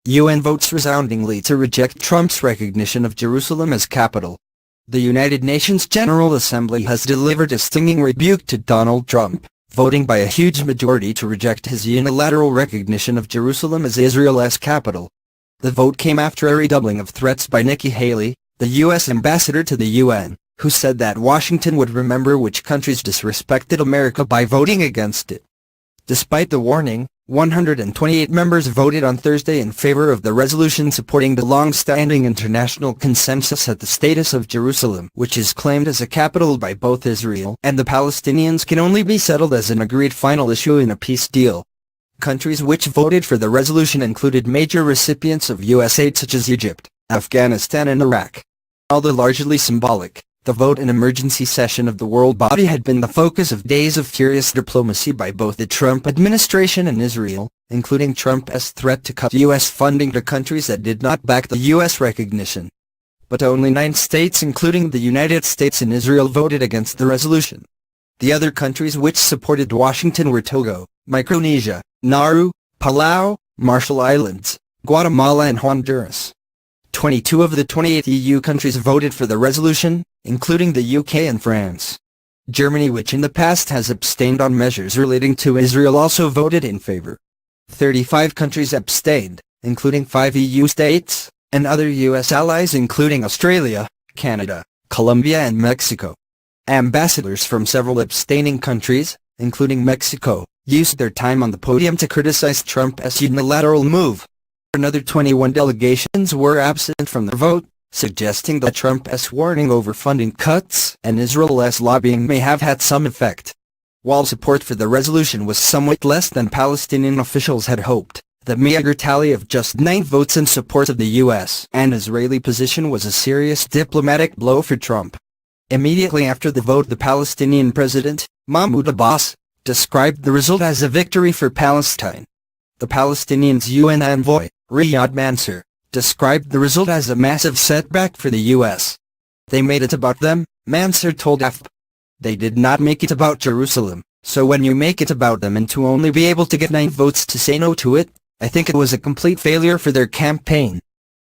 UN votes resoundingly to reject Trump's recognition of Jerusalem as capital. The United Nations General Assembly has delivered a stinging rebuke to Donald Trump, voting by a huge majority to reject his unilateral recognition of Jerusalem as Israel's capital. The vote came after a redoubling of threats by Nikki Haley, the U.S. ambassador to the UN, who said that Washington would remember which countries disrespected America by voting against it. Despite the warning, 128 members voted on Thursday in favor of the resolution supporting the long-standing international consensus that the status of Jerusalem, which is claimed as a capital by both Israel and the Palestinians, can only be settled as an agreed final issue in a peace deal. Countries which voted for the resolution included major recipients of U.S. aid such as Egypt, Afghanistan and Iraq. Although largely symbolic, the vote in emergency session of the world body had been the focus of days of furious diplomacy by both the Trump administration and Israel, including Trump's threat to cut U.S. funding to countries that did not back the U.S. recognition. But only 9 states including the United States and Israel voted against the resolution. The other countries which supported Washington were Togo, Micronesia, Nauru, Palau, Marshall Islands, Guatemala and Honduras. 22 of the 28 EU countries voted for the resolution, including the UK and France. Germany, which in the past has abstained on measures relating to Israel, also voted in favor. 35 countries abstained, including 5 EU states, and other US allies including Australia, Canada, Colombia and Mexico. Ambassadors from several abstaining countries, including Mexico, used their time on the podium to criticize Trump's unilateral move. Another 21 delegations were absent from the vote, suggesting that Trump's warning over funding cuts and Israel's lobbying may have had some effect. While support for the resolution was somewhat less than Palestinian officials had hoped, the meager tally of just 9 votes in support of the U.S. and Israeli position was a serious diplomatic blow for Trump. Immediately after the vote, the Palestinian president, Mahmoud Abbas, described the result as a victory for Palestine. The Palestinians' UN envoy, Riyad Mansour, described the result as a massive setback for the U.S. They made it about them, Mansour told AFP. They did not make it about Jerusalem, so when you make it about them and to only be able to get 9 votes to say no to it, I think it was a complete failure for their campaign.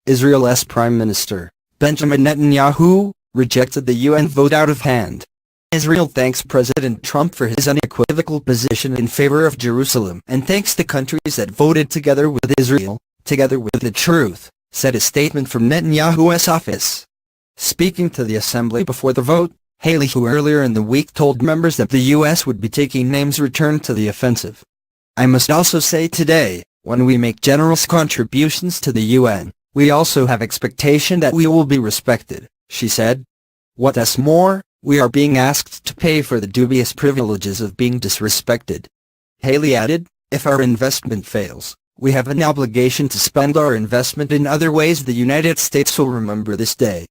Israel's Prime Minister, Benjamin Netanyahu, rejected the UN vote out of hand. Israel thanks President Trump for his unequivocal position in favor of Jerusalem and thanks the countries that voted together with Israel, together with the truth, said a statement from Netanyahu's office. Speaking to the assembly before the vote, Haley, who earlier in the week told members that the U.S. would be taking names, returned to the offensive. I must also say today, when we make generous contributions to the UN, we also have expectation that we will be respected, she said. What's more, we are being asked to pay for the dubious privileges of being disrespected. Haley added, if our investment fails, we have an obligation to spend our investment in other ways. The United States will remember this day.